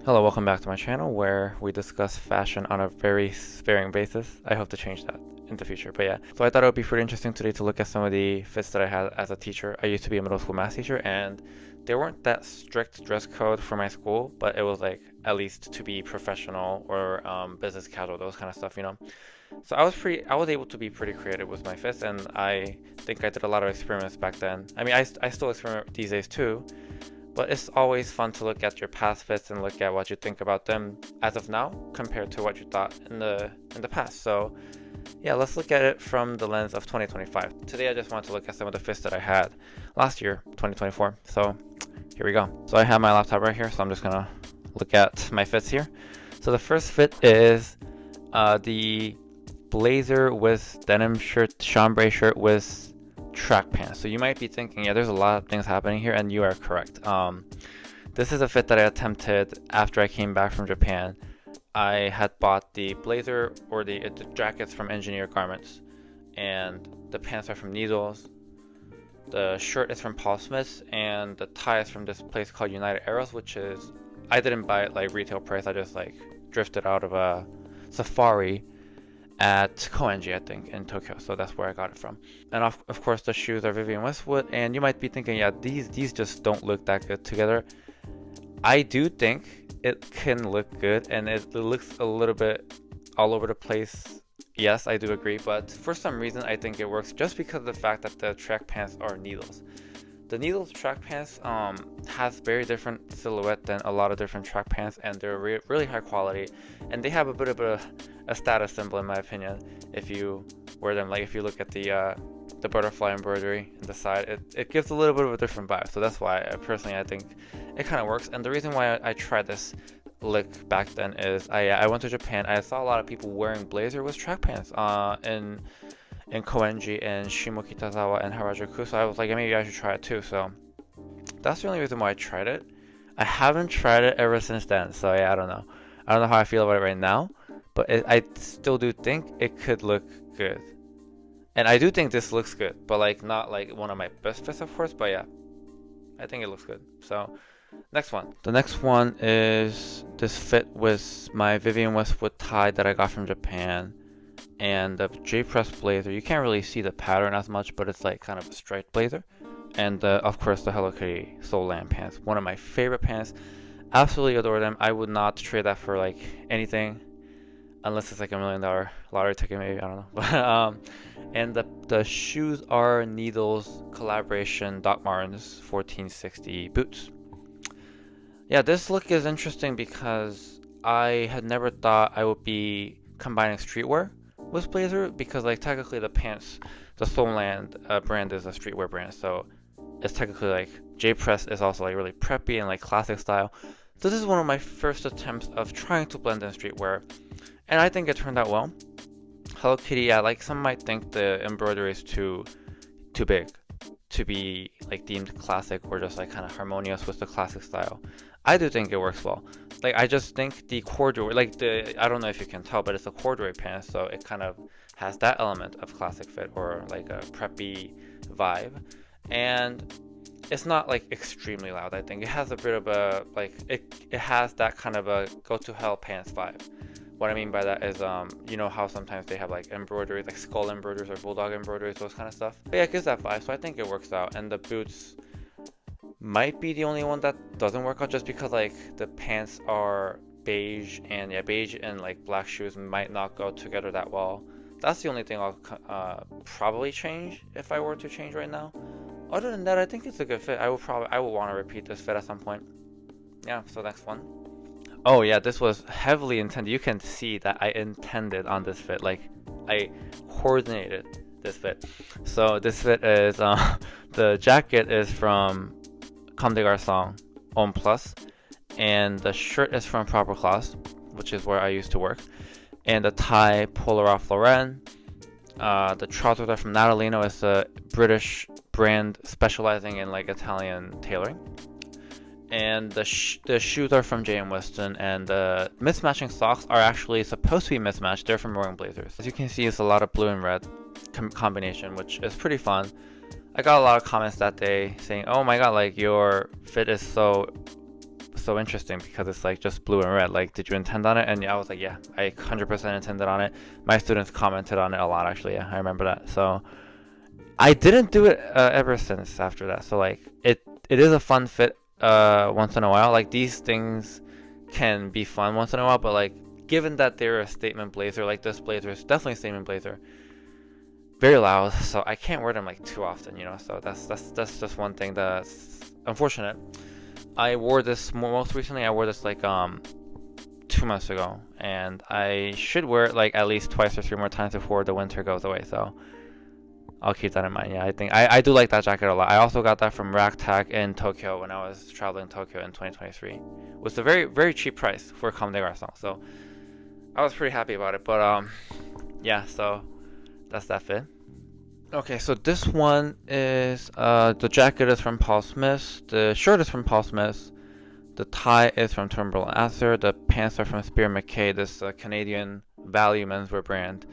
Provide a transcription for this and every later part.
Hello, welcome back to my channel where we discuss fashion on a very sparing basis. I hope to change that in the future, but yeah. So I thought it would be pretty interesting today to look at some of the fits that I had as a teacher. I used to be a middle school math teacher and there weren't that strict dress code for my school, but it was like at least to be professional or business casual, those kind of stuff. So I was able to be pretty creative with my fits, and I think I did a lot of experiments back then. I mean, I still experiment these days too, but it's always fun to look at your past fits and look at what you think about them as of now compared to what you thought in the past. So yeah, let's look at it from the lens of 2025. Today I just want to look at some of the fits that I had last year, 2024. So here we go. So I have my laptop right here, so I'm just gonna look at my fits here. So the first fit is the blazer with denim shirt, chambray shirt with track pants. So you might be thinking, yeah, there's a lot of things happening here, and you are correct. This is a fit that I attempted after I came back from Japan. I had bought the blazer or the jackets from Engineer Garments, and the pants are from Needles. The shirt is from Paul Smith's, and the tie is from this place called United Arrows, which is, I didn't buy it like retail price. I just like drifted out of a safari at Koenji, I think, in Tokyo. So that's where I got it from. And of course the shoes are Vivienne Westwood, and you might be thinking, yeah, these just don't look that good together. I do think it can look good, and it looks a little bit all over the place. Yes, I do agree, but for some reason I think it works just because of the fact that the track pants are Needles. The Needles track pants has very different silhouette than a lot of different track pants, and they're really high quality, and they have a bit of a status symbol in my opinion if you wear them. Like if you look at the butterfly embroidery in the side, it gives a little bit of a different vibe. So that's why I think it kind of works. And the reason why I tried this look back then is I went to Japan. I saw a lot of people wearing blazer with track pants in Koenji and Shimokitazawa and Harajuku, so I was like, maybe I should try it too. So that's the only reason why I tried it. I haven't tried it ever since then, so yeah, I don't know. I don't know how I feel about it right now, but I still do think it could look good. And I do think this looks good, but like not like one of my best fits, of course, but yeah, I think it looks good. So next one. The next one is this fit with my Vivienne Westwood tie that I got from Japan, and the J-Press blazer. You can't really see the pattern as much, but it's like kind of a striped blazer. And of course the Hello Kitty Soul Land pants. One of my favorite pants. Absolutely adore them. I would not trade that for like anything, unless it's like $1 million lottery ticket, maybe, I don't know. But and the shoes are Needles collaboration Doc Martens 1460 boots. Yeah, this look is interesting because I had never thought I would be combining streetwear with blazer, because like technically the pants, the Soulland brand is a streetwear brand, so it's technically like J-Press is also like really preppy and like classic style. So this is one of my first attempts of trying to blend in streetwear, and I think it turned out well. Hello Kitty, yeah, like some might think the embroidery is too big to be like deemed classic or just like kind of harmonious with the classic style. I do think it works well. Like I just think the corduroy, like I don't know if you can tell, but it's a corduroy pants, so it kind of has that element of classic fit or like a preppy vibe, and it's not like extremely loud. I think it has a bit of a like it has that kind of a go to hell pants vibe. What I mean by that is, you know how sometimes they have like embroidery, like skull embroideries or bulldog embroideries, those kind of stuff. But yeah, it gives that vibe, so I think it works out. And the boots might be the only one that doesn't work out, just because like the pants are beige, and yeah, beige and like black shoes might not go together that well. That's the only thing I'll probably change if I were to change right now. Other than that, I think it's a good fit. I will want to repeat this fit at some point. Yeah, so next one. Oh yeah, this was heavily intended. You can see that I intended on this fit. Like I coordinated this fit. So this fit is the jacket is from Comme des Garçons Homme Plus, and the shirt is from Proper Class, which is where I used to work, and the tie Polo Ralph Lauren. The trousers are from Natalino. It's a British brand specializing in like Italian tailoring. And the shoes are from J.M. Weston, and the mismatching socks are actually supposed to be mismatched. They're from Roaring Blazers. As you can see, it's a lot of blue and red combination, which is pretty fun. I got a lot of comments that day saying, "Oh my god, like your fit is so so interesting because it's like just blue and red. Like, did you intend on it? And yeah, I was like, yeah, I 100% intended on it. My students commented on it a lot, actually. Yeah, I remember that. So I didn't do it ever since after that. So like, it is a fun fit once in a while. Like, these things can be fun once in a while, but like, given that they're a statement blazer, like this blazer is definitely a statement blazer, very loud, so I can't wear them like too often, you know. So that's just one thing that's unfortunate. I wore this most recently. I wore this like 2 months ago, and I should wear it like at least twice or three more times before the winter goes away. So I'll keep that in mind. Yeah, I think I do like that jacket a lot. I also got that from Ragtag in Tokyo when I was traveling Tokyo in 2023. It was a very cheap price for Comme des Garçons, so I was pretty happy about it. But yeah, so that's that fit. Okay, so this one is the jacket is from Paul Smith, the shirt is from Paul Smith, the tie is from Turnbull and Asser, the pants are from Spear McKay, this Canadian value menswear brand,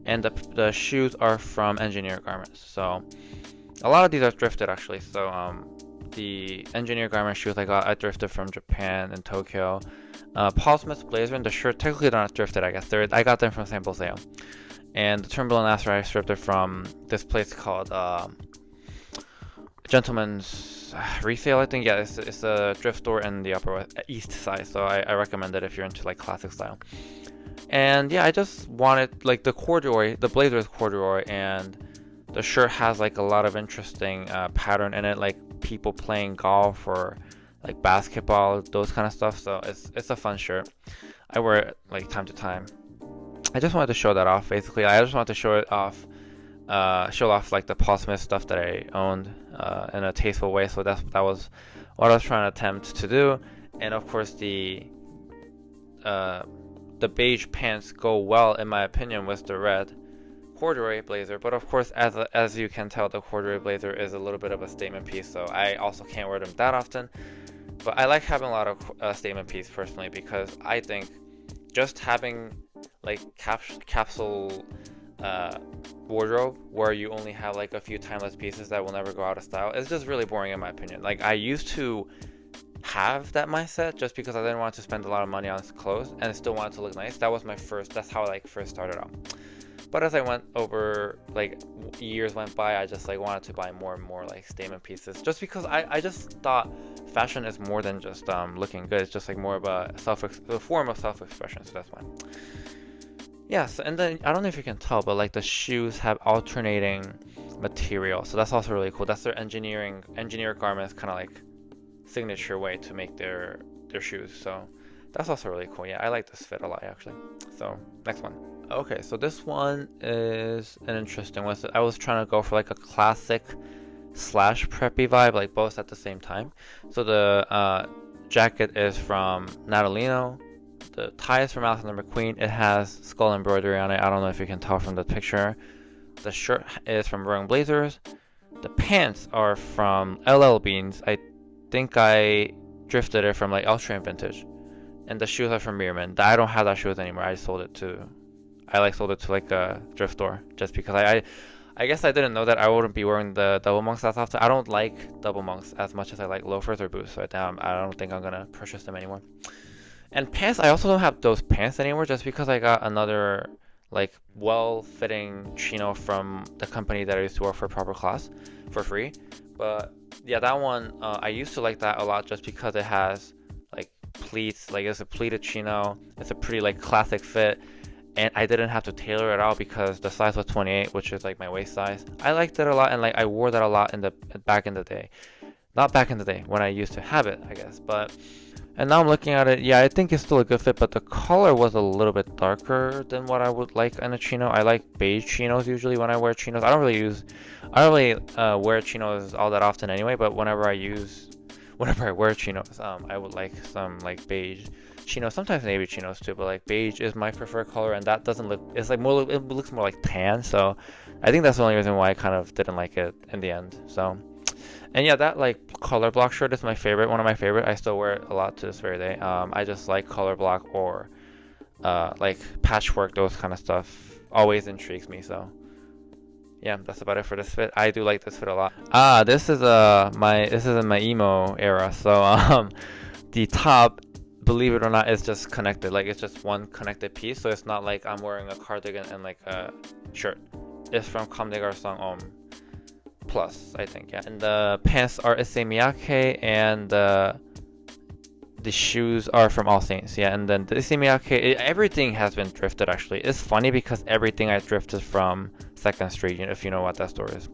and the shoes are from Engineer Garments. So a lot of these are thrifted actually. So the Engineer Garments shoes I thrifted from Japan and Tokyo. Paul Smith's blazer and the shirt technically they're not thrifted, I guess. I got them from sample sale. And the Turnbull and Asser I stripped it from this place called Gentleman's Resale, I think. Yeah, it's a thrift store in the Upper East Side, so I recommend it if you're into like classic style. And yeah, I just wanted like the corduroy, the blazer is corduroy, and the shirt has like a lot of interesting pattern in it, like people playing golf or like basketball, those kind of stuff. So it's a fun shirt. I wear it like time to time. I just wanted to show that off, basically. I just wanted to show it off, show off like the Paul Smith stuff that I owned in a tasteful way. So that was what I was trying to attempt to do. And of course, the beige pants go well, in my opinion, with the red corduroy blazer. But of course, as you can tell, the corduroy blazer is a little bit of a statement piece. So I also can't wear them that often. But I like having a lot of statement pieces personally, because I think just having like capsule wardrobe where you only have like a few timeless pieces that will never go out of style is just really boring, in my opinion. Like, I used to have that mindset just because I didn't want to spend a lot of money on clothes and still wanted to look nice. That's how I like first started out. But as I went over, like years went by, I just like wanted to buy more and more like statement pieces, just because I just thought fashion is more than just looking good. It's just like more of a form of self-expression. So that's why. Yes, and then I don't know if you can tell, but like the shoes have alternating material, so that's also really cool. That's their engineer garments kind of like signature way to make their shoes. So that's also really cool. Yeah, I like this fit a lot actually. So next one. Okay, so this one is an interesting one. So I was trying to go for like a classic / preppy vibe, like both at the same time. So the jacket is from Natalino. The tie is from Alexander McQueen. It has skull embroidery on it. I don't know if you can tell from the picture. The shirt is from Roaring Blazers. The pants are from LL Beans. I think I drifted it from like Austrian Vintage. And the shoes are from Meerman. I don't have that shoes anymore. I sold it to like a thrift store, just because I guess I didn't know that I wouldn't be wearing the double monks that often. I don't like double monks as much as I like loafers or boots, so I don't think I'm gonna purchase them anymore. And pants, I also don't have those pants anymore, just because I got another like well-fitting chino from the company that I used to work for, Proper Class, for free. But yeah, that one I used to like that a lot, just because it has like pleats, like it's a pleated chino. It's a pretty like classic fit, and I didn't have to tailor it out because the size was 28, which is like my waist size. I liked it a lot, and like I wore that a lot back in the day. Not back in the day when I used to have it, I guess, but. And now I'm looking at it, yeah, I think it's still a good fit, but the color was a little bit darker than what I would like in a chino. I like beige chinos usually when I wear chinos. I don't really wear chinos all that often anyway, but whenever I wear chinos, I would like some like beige chinos, sometimes navy chinos too, but like beige is my preferred color, and that doesn't look, it's like more, it looks more like tan, so I think that's the only reason why I kind of didn't like it in the end. So. And yeah, that like color block shirt is my favorite, one of my favorite. I still wear it a lot to this very day. I just like color block or like patchwork, those kind of stuff always intrigues me. So yeah, that's about it for this fit. I do like this fit a lot. This is in my emo era. So the top, believe it or not, is just connected. Like it's just one connected piece. So it's not like I'm wearing a cardigan and like a shirt. It's from Comme des Garçons Plus, I think. Yeah. And the pants are Issey Miyake, and the shoes are from All Saints. Yeah. And then the Issey Miyake, everything has been thrifted actually. It's funny because everything I thrifted from Second Street, if you know what that store is.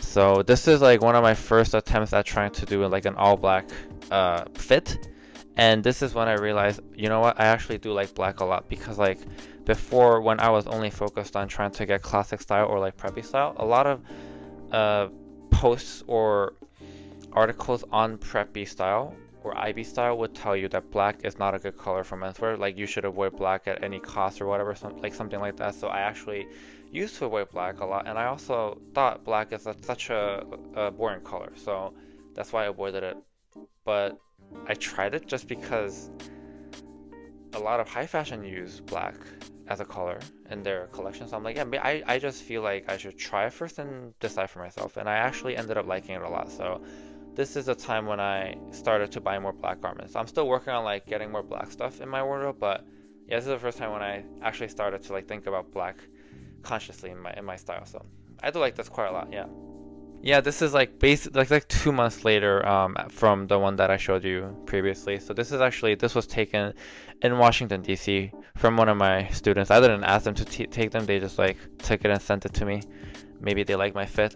So this is like one of my first attempts at trying to do like an all black fit. And this is when I realized, you know what, I actually do like black a lot, because like before, when I was only focused on trying to get classic style or like preppy style, a lot of posts or articles on preppy style or IB style would tell you that black is not a good color for menswear. Like you should avoid black at any cost or whatever, something like that. So I actually used to avoid black a lot, and I also thought black is such a boring color, so that's why I avoided it. But I tried it just because a lot of high fashion use black as a color in their collection. So I'm like, yeah, I just feel like I should try it first and decide for myself. And I actually ended up liking it a lot. So this is a time when I started to buy more black garments. I'm still working on like getting more black stuff in my wardrobe, but yeah, this is the first time when I actually started to like think about black consciously in my style. So I do like this quite a lot. Yeah. Yeah, this is like like 2 months later from the one that I showed you previously. So this was taken in Washington D.C. from one of my students. I didn't ask them to take them; they just like took it and sent it to me. Maybe they like my fit.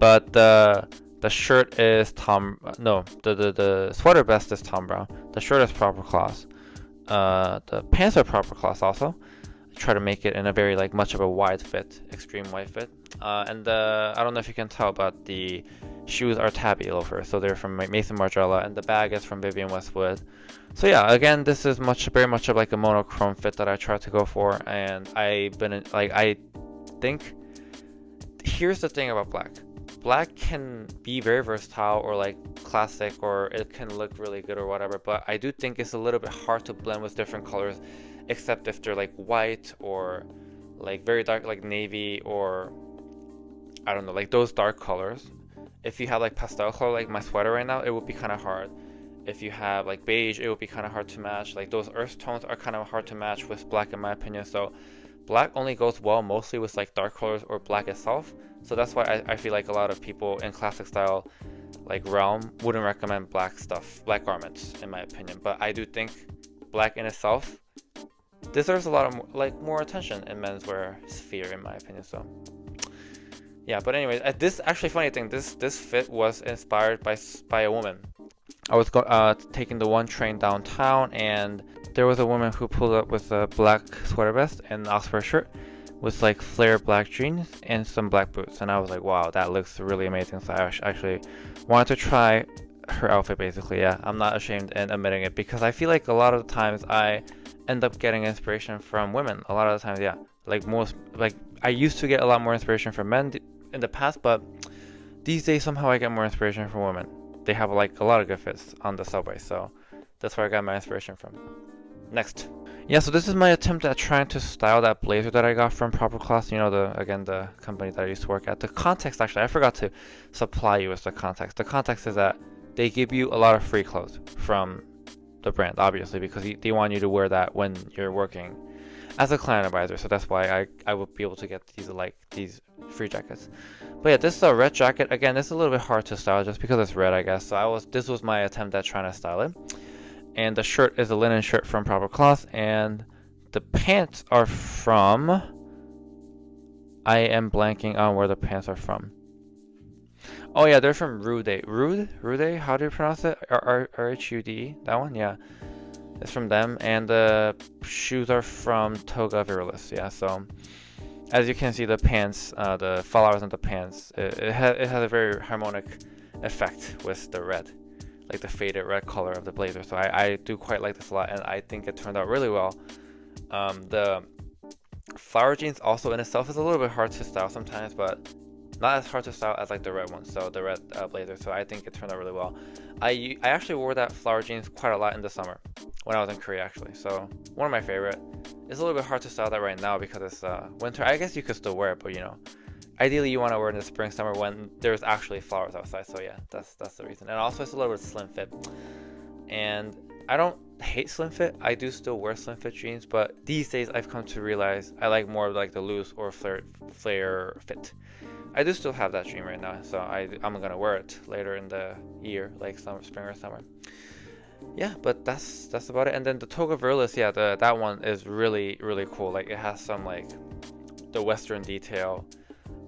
But the shirt is the sweater vest is Tom Brown. The shirt is proper cloth. The pants are proper cloth also. Try to make it in a very like much of a wide fit, extreme wide fit. And I don't know if you can tell, but the shoes are tabby loafers, so they're from Mason Margiela, and the bag is from Vivienne Westwood. So yeah, again, this is very much of like a monochrome fit that I try to go for, and I think here's the thing about black. Black can be very versatile or like classic, or it can look really good or whatever, but I do think it's a little bit hard to blend with different colors, except if they're like white or like very dark, like navy, or I don't know, like those dark colors. If you have like pastel color like my sweater right now, it would be kind of hard. If you have like beige, it would be kind of hard to match. Like those earth tones are kind of hard to match with black in my opinion. So black only goes well mostly with like dark colors or black itself. So that's why I feel like a lot of people in classic style like realm wouldn't recommend black garments in my opinion. But I do think black in itself deserves a lot of more attention in menswear sphere in my opinion. So yeah, but anyways, this actually funny thing, this fit was inspired by a woman. I was taking the one train downtown, and there was a woman who pulled up with a black sweater vest and Oxford shirt with like flared black jeans and some black boots, and I was like, wow, that looks really amazing. So I actually wanted to try her outfit basically. Yeah, I'm not ashamed in admitting it, because I feel like a lot of the times I end up getting inspiration from women. A lot of the times, yeah, like I used to get a lot more inspiration from men in the past, but these days somehow I get more inspiration from women. They have like a lot of good fits on the subway, so that's where I got my inspiration from. Next. Yeah, so this is my attempt at trying to style that blazer that I got from Proper Cloth, the company that I used to work at. The context, actually, I forgot to supply you with the context. The context is that they give you a lot of free clothes from the brand, obviously, because they want you to wear that when you're working as a client advisor. So that's why I would be able to get these free jackets. But yeah, this is a red jacket. Again, this is a little bit hard to style just because it's red, I guess. So this was my attempt at trying to style it. And the shirt is a linen shirt from Proper Cloth, and the pants are from, I am blanking on where the pants are from. Oh yeah, they're from Rude. Rude? How do you pronounce it? R-H-U-D? That one? Yeah. It's from them. And the shoes are from Toga Virilis. Yeah, so as you can see, the pants, the flowers on the pants, it has a very harmonic effect with the red, like the faded red color of the blazer. So I do quite like this a lot, and I think it turned out really well. The flower jeans also in itself is a little bit hard to style sometimes, but not as hard to style as like the red one, so the red blazer. So I think it turned out really well. I actually wore that flower jeans quite a lot in the summer when I was in Korea, actually. So one of my favorite. It's a little bit hard to style that right now because it's winter. I guess you could still wear it, but ideally you want to wear it in the spring, summer when there's actually flowers outside. So yeah, that's the reason. And also it's a little bit slim fit. and I don't hate slim fit. I do still wear slim fit jeans, but these days I've come to realize I like more of like the loose or flare fit. I do still have that jean right now, so I'm gonna wear it later in the year, like spring or summer. Yeah, but that's about it. And then the toga virilis, yeah, that one is really cool. Like it has some like the Western detail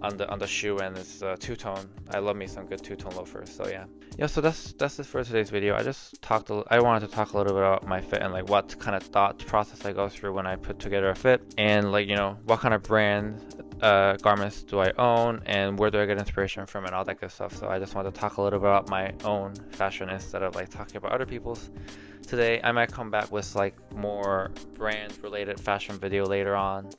on the shoe, and it's two-tone. I love me some good two-tone loafers. So yeah. So that's it for today's video. I wanted to talk a little bit about my fit and like what kind of thought process I go through when I put together a fit, and like what kind of brand garments do I own, and where do I get inspiration from, and all that good stuff. So I just wanted to talk a little bit about my own fashion instead of like talking about other people's. Today I might come back with like more brand related fashion video later on.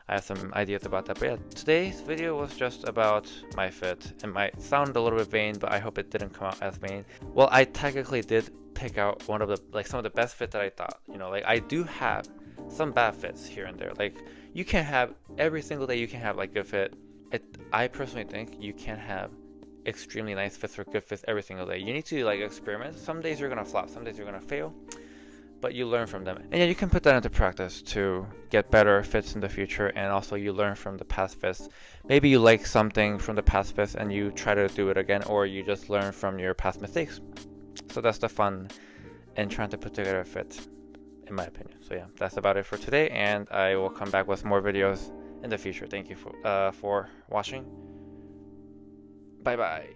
I have some ideas about that, but yeah, today's video was just about my fit. It might sound a little bit vain, but I hope it didn't come out as vain. Well, I technically did pick out some of the best fit that I thought. Like I do have some bad fits here and there. Like you can't have every single day. You can have like good fit. I personally think you can't have extremely nice fits or good fits every single day. You need to like experiment. Some days you're gonna flop, some days you're gonna fail, but you learn from them. And yeah, you can put that into practice to get better fits in the future, and also you learn from the past fits. Maybe you like something from the past fits and you try to do it again, or you just learn from your past mistakes. So that's the fun in trying to put together a fit, in my opinion. So yeah, that's about it for today, and I will come back with more videos in the future. Thank you for watching. Bye bye.